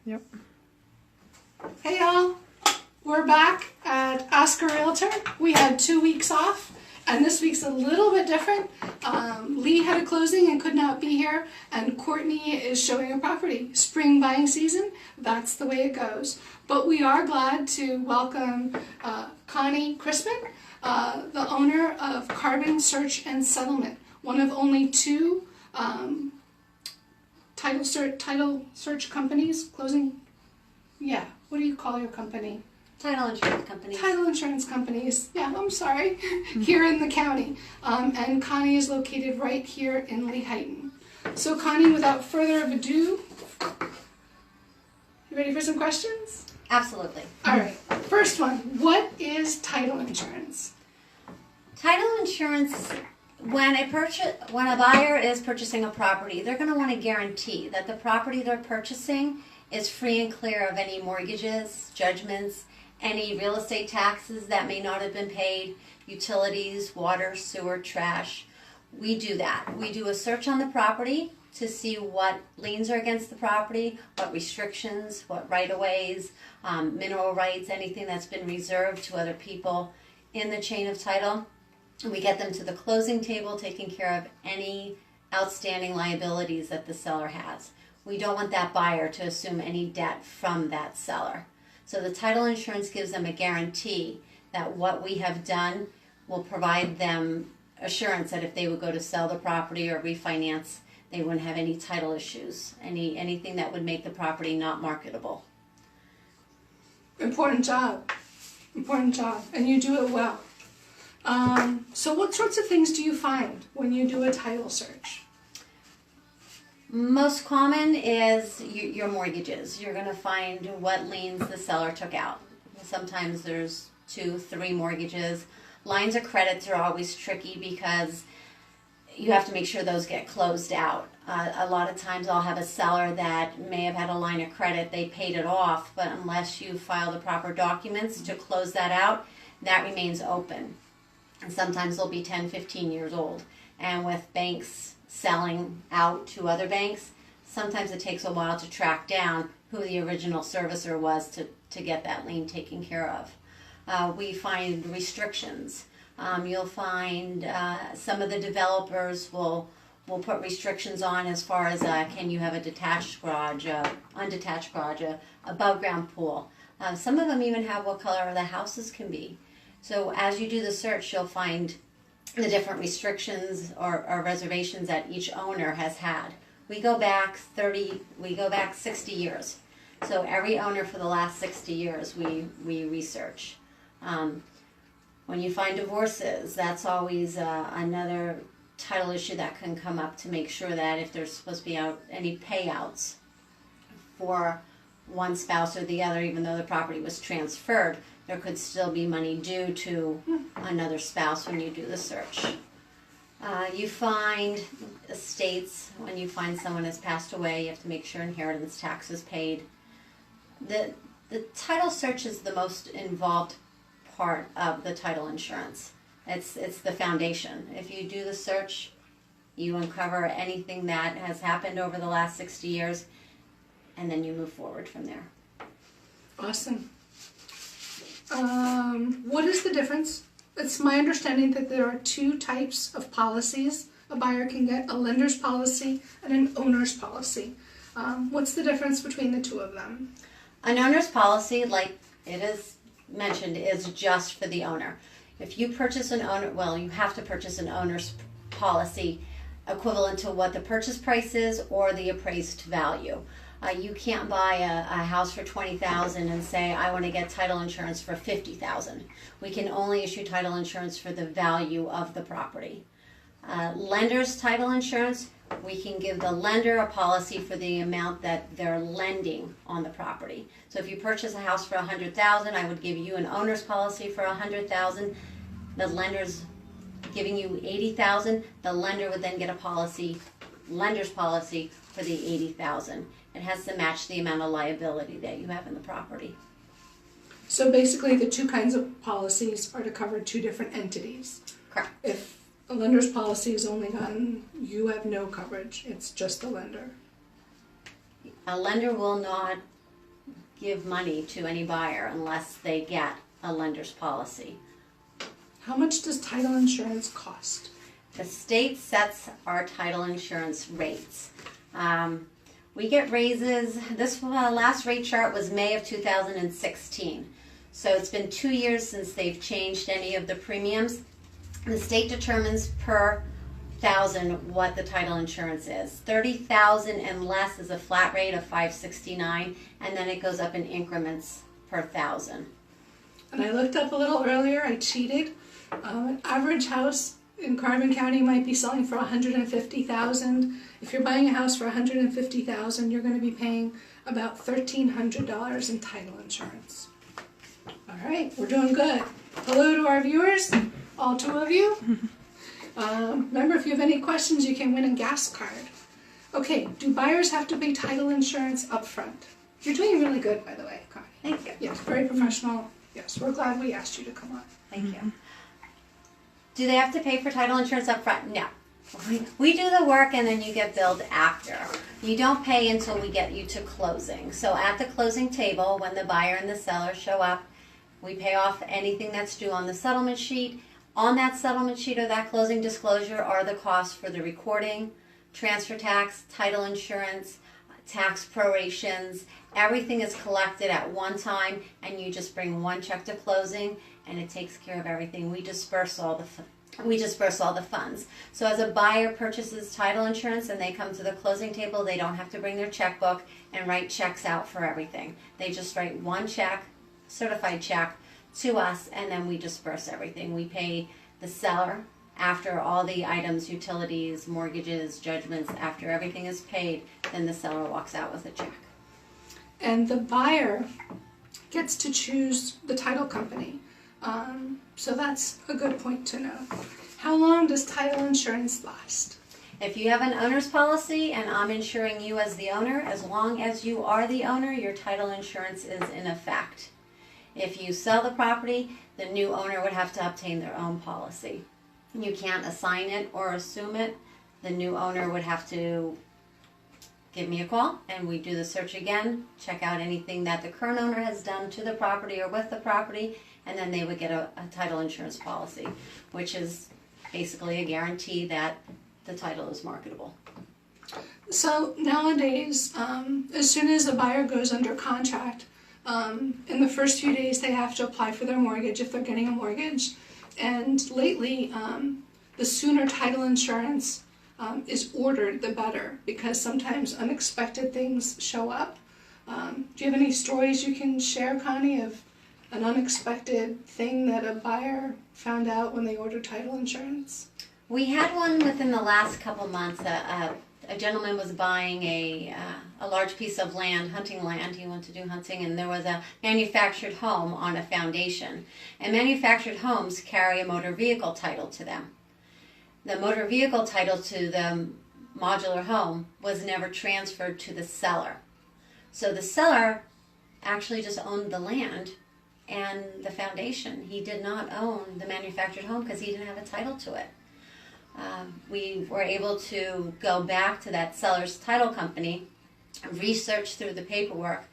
Yep. Hey y'all, we're back at Ask a Realtor. We had 2 weeks off, and this week's a little bit different. Lee had a closing and could not be here, and Courtney is showing a property. Spring buying season, that's the way it goes. But we are glad to welcome Connie Christman, the owner of Carbon Search and Settlement, one of only two title search companies, closing, yeah, what do you call your company? Title insurance companies. Title insurance companies, yeah, I'm sorry, here in the county. And Connie is located right here in Lehighton. So Connie, without further ado, you ready for some questions? Absolutely. All right, first one, what is title insurance? Title insurance, when a buyer is purchasing a property, they're going to want to guarantee that the property they're purchasing is free and clear of any mortgages, judgments, any real estate taxes that may not have been paid, utilities, water, sewer, trash. We do that. We do a search on the property to see what liens are against the property, what restrictions, what right-of-ways, mineral rights, anything that's been reserved to other people in the chain of title. We get them to the closing table, taking care of any outstanding liabilities that the seller has. We don't want that buyer to assume any debt from that seller. So the title insurance gives them a guarantee that what we have done will provide them assurance that if they would go to sell the property or refinance, they wouldn't have any title issues, anything that would make the property not marketable. Important job, and you do it well. So what sorts of things do you find when you do a title search? Most common is your mortgages. You're going to find what liens the seller took out. Sometimes there's 2, 3 mortgages. Lines of credits are always tricky because you have to make sure those get closed out. A lot of times I'll have a seller that may have had a line of credit, they paid it off, but unless you file the proper documents to close that out, that remains open. And sometimes they'll be 10, 15 years old. And with banks selling out to other banks, sometimes it takes a while to track down who the original servicer was to get that lien taken care of. We find restrictions. You'll find some of the developers will put restrictions on as far as can you have a detached garage, undetached garage, above ground pool. Some of them even have what color the houses can be. So as you do the search, you'll find the different restrictions or reservations that each owner has had. We go back 60 years. So every owner for the last 60 years we research. When you find divorces, that's always another title issue that can come up to make sure that if there's supposed to be any payouts for one spouse or the other, even though the property was transferred, there could still be money due to another spouse when you do the search. You find estates. When you find someone has passed away, you have to make sure inheritance tax is paid. The title search is the most involved part of the title insurance. It's the foundation. If you do the search, you uncover anything that has happened over the last 60 years, and then you move forward from there. Awesome. What is the difference? It's my understanding that there are 2 types of policies a buyer can get, a lender's policy and an owner's policy. What's the difference between the 2 of them? An owner's policy, like it is mentioned, is just for the owner. If you purchase an owner, well, you have to purchase an owner's policy equivalent to what the purchase price is or the appraised value. You can't buy a house for $20,000 and say, I want to get title insurance for $50,000. We can only issue title insurance for the value of the property. Lender's title insurance, we can give the lender a policy for the amount that they're lending on the property. So if you purchase a house for $100,000, I would give you an owner's policy for $100,000. The lender's giving you $80,000. The lender would then get a policy, lender's policy for the $80,000. It has to match the amount of liability that you have in the property. So basically the 2 kinds of policies are to cover 2 different entities. Correct. If a lender's policy is only on, you have no coverage, it's just the lender. A lender will not give money to any buyer unless they get a lender's policy. How much does title insurance cost? The state sets our title insurance rates. We get raises. This last rate chart was May of 2016. So it's been 2 years since they've changed any of the premiums. The state determines per thousand what the title insurance is. 30,000 and less is a flat rate of $569, and then it goes up in increments per thousand. And I looked up a little earlier, I cheated. An average house in Carbon County might be selling for $150,000. If you're buying a house for $150,000, you're going to be paying about $1,300 in title insurance. All right, we're doing good. Hello to our viewers, all 2 of you. Remember, if you have any questions, you can win a gas card. Okay, do buyers have to pay title insurance up front? You're doing really good, by the way, Connie. Thank you. Yes, very professional. Yes, we're glad we asked you to come on. Thank you. Do they have to pay for title insurance up front? No. We do the work and then you get billed after. You don't pay until we get you to closing. So at the closing table, when the buyer and the seller show up, we pay off anything that's due on the settlement sheet. On that settlement sheet or that closing disclosure are the costs for the recording, transfer tax, title insurance, tax prorations. Everything is collected at one time, and you just bring one check to closing, and it takes care of everything. We disperse all the funds. So as a buyer purchases title insurance and they come to the closing table, they don't have to bring their checkbook and write checks out for everything. They just write one check, certified check, to us, and then we disperse everything. We pay the seller after all the items, utilities, mortgages, judgments, after everything is paid, then the seller walks out with a check. And the buyer gets to choose the title company. So that's a good point to know. How long does title insurance last? If you have an owner's policy and I'm insuring you as the owner, as long as you are the owner, your title insurance is in effect. If you sell the property, the new owner would have to obtain their own policy. You can't assign it or assume it. The new owner would have to give me a call and we do the search again, check out anything that the current owner has done to the property or with the property, and then they would get a title insurance policy, which is basically a guarantee that the title is marketable. So nowadays, as soon as a buyer goes under contract, in the first few days they have to apply for their mortgage if they're getting a mortgage. And lately, the sooner title insurance is ordered, the better, because sometimes unexpected things show up. Do you have any stories you can share, Connie, of an unexpected thing that a buyer found out when they ordered title insurance? We had one within the last couple months. A gentleman was buying a large piece of land, hunting land. He wanted to do hunting, and there was a manufactured home on a foundation. And manufactured homes carry a motor vehicle title to them. The motor vehicle title to the modular home was never transferred to the seller. So the seller actually just owned the land and the foundation. He did not own the manufactured home because he didn't have a title to it. We were able to go back to that seller's title company, research through the paperwork.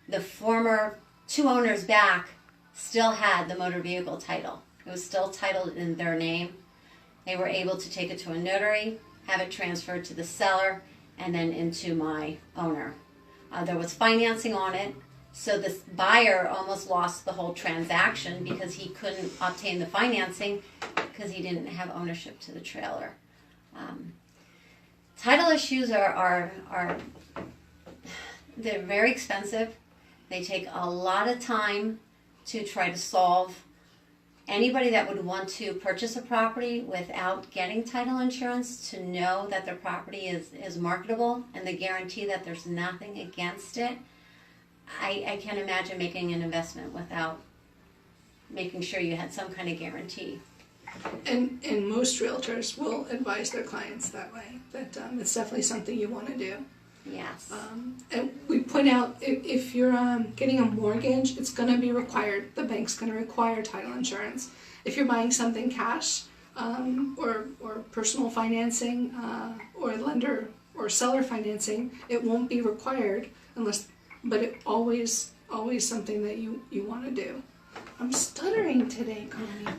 The former 2 owners back still had the motor vehicle title. It was still titled in their name. They were able to take it to a notary, have it transferred to the seller, and then into my owner. There was financing on it, so this buyer almost lost the whole transaction because he couldn't obtain the financing because he didn't have ownership to the trailer. Title issues are they're very expensive. They take a lot of time to try to solve. Anybody that would want to purchase a property without getting title insurance, to know that their property is marketable and the guarantee that there's nothing against it, I can't imagine making an investment without making sure you had some kind of guarantee. And most realtors will advise their clients that way, that it's definitely something you want to do. Yes. And we point out, if you're getting a mortgage, it's going to be required. The bank's going to require title insurance. If you're buying something cash, or personal financing, or lender or seller financing, it won't be required unless. But it always always something that you want to do. I'm stuttering today, Connie.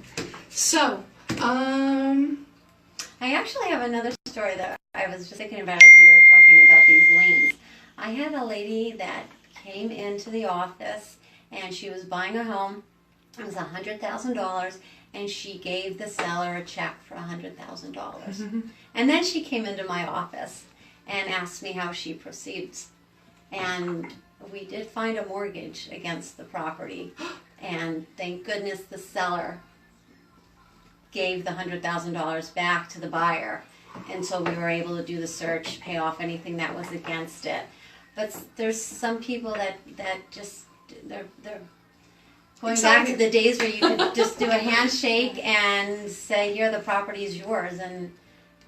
So, I actually have another story that I was just thinking about as we were talking about these liens. I had a lady that came into the office and she was buying a home. It was $100,000, and she gave the seller a check for $100,000. And then she came into my office and asked me how she proceeds. And we did find a mortgage against the property, and thank goodness the seller gave the $100,000 back to the buyer, and so we were able to do the search, pay off anything that was against it. But there's some people that just they're going back to the days where you could just do a handshake and say, "Here, the property is yours," and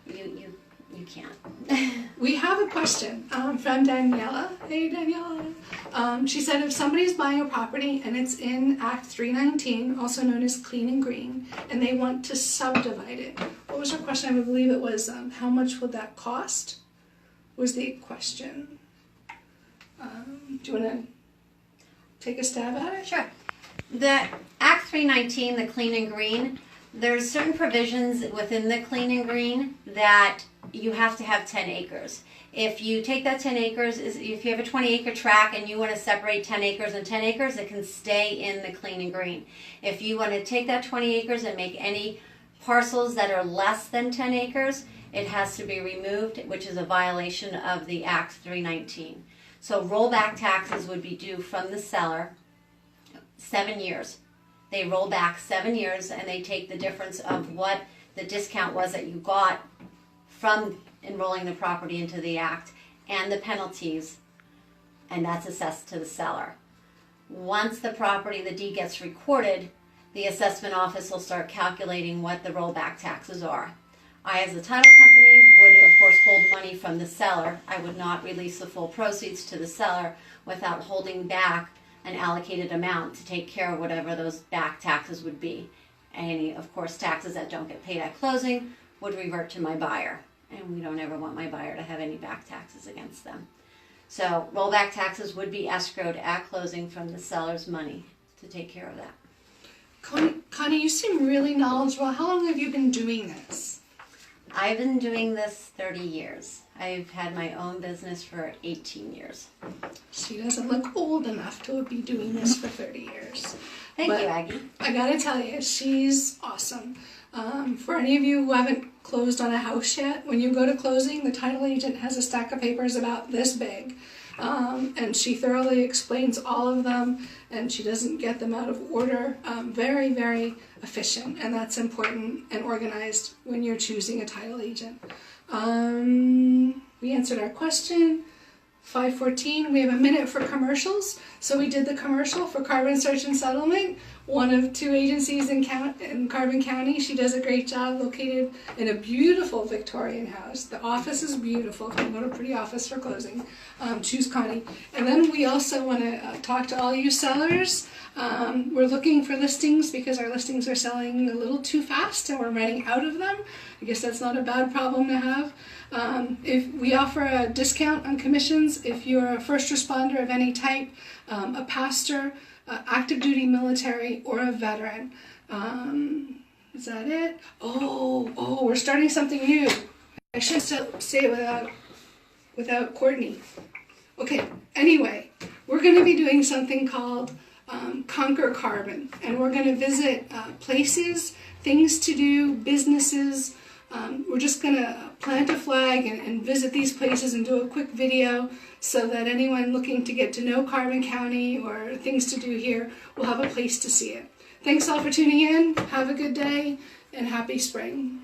you can't. We have a question from Daniela. Hey, Daniela. She said, if somebody's buying a property and it's in Act 319, also known as Clean and Green, and they want to subdivide it, what was her question? I believe it was, how much would that cost? Was the question. Do you want to take a stab at it? Sure. The Act 319, the Clean and Green, there's certain provisions within the Clean and Green that you have to have 10 acres. If you take that 10 acres, if you have a 20-acre tract and you want to separate 10 acres and 10 acres, it can stay in the Clean and Green. If you want to take that 20 acres and make any parcels that are less than 10 acres, it has to be removed, which is a violation of the Act 319. So rollback taxes would be due from the seller 7 years. They roll back 7 years and they take the difference of what the discount was that you got from enrolling the property into the act and the penalties, and that's assessed to the seller. Once the property, the deed gets recorded, the assessment office will start calculating what the rollback taxes are. I, as a title company, would of course hold money from the seller. I would not release the full proceeds to the seller without holding back an allocated amount to take care of whatever those back taxes would be. Any, of course, taxes that don't get paid at closing would revert to my buyer, and we don't ever want my buyer to have any back taxes against them. So rollback taxes would be escrowed at closing from the seller's money to take care of that. Connie, you seem really knowledgeable. How long have you been doing this? I've been doing this 30 years. I've had my own business for 18 years. She doesn't look old enough to be doing this for 30 years. Thank you, Aggie. I gotta tell you, she's awesome. For any of you who haven't closed on a house yet, when you go to closing, the title agent has a stack of papers about this big. And she thoroughly explains all of them, and she doesn't get them out of order. Very, very efficient, and that's important and organized when you're choosing a title agent. We answered our question. 5:14, we have a minute for commercials. So we did the commercial for Carbon Search and Settlement, one of 2 agencies in Carbon County. She does a great job, located in a beautiful Victorian house. The office is beautiful. If you want a pretty office for closing, choose Connie. And then we also want to talk to all you sellers. We're looking for listings because our listings are selling a little too fast and we're running out of them. I guess that's not a bad problem to have. If we offer a discount on commissions if you're a first responder of any type, a pastor, active duty military, or a veteran. Is that it? Oh, we're starting something new. I should say it without Courtney. Okay, anyway, we're going to be doing something called Conquer Carbon, and we're going to visit places, things to do, businesses. We're just going to plant a flag and visit these places and do a quick video so that anyone looking to get to know Carbon County or things to do here will have a place to see it. Thanks all for tuning in. Have a good day and happy spring.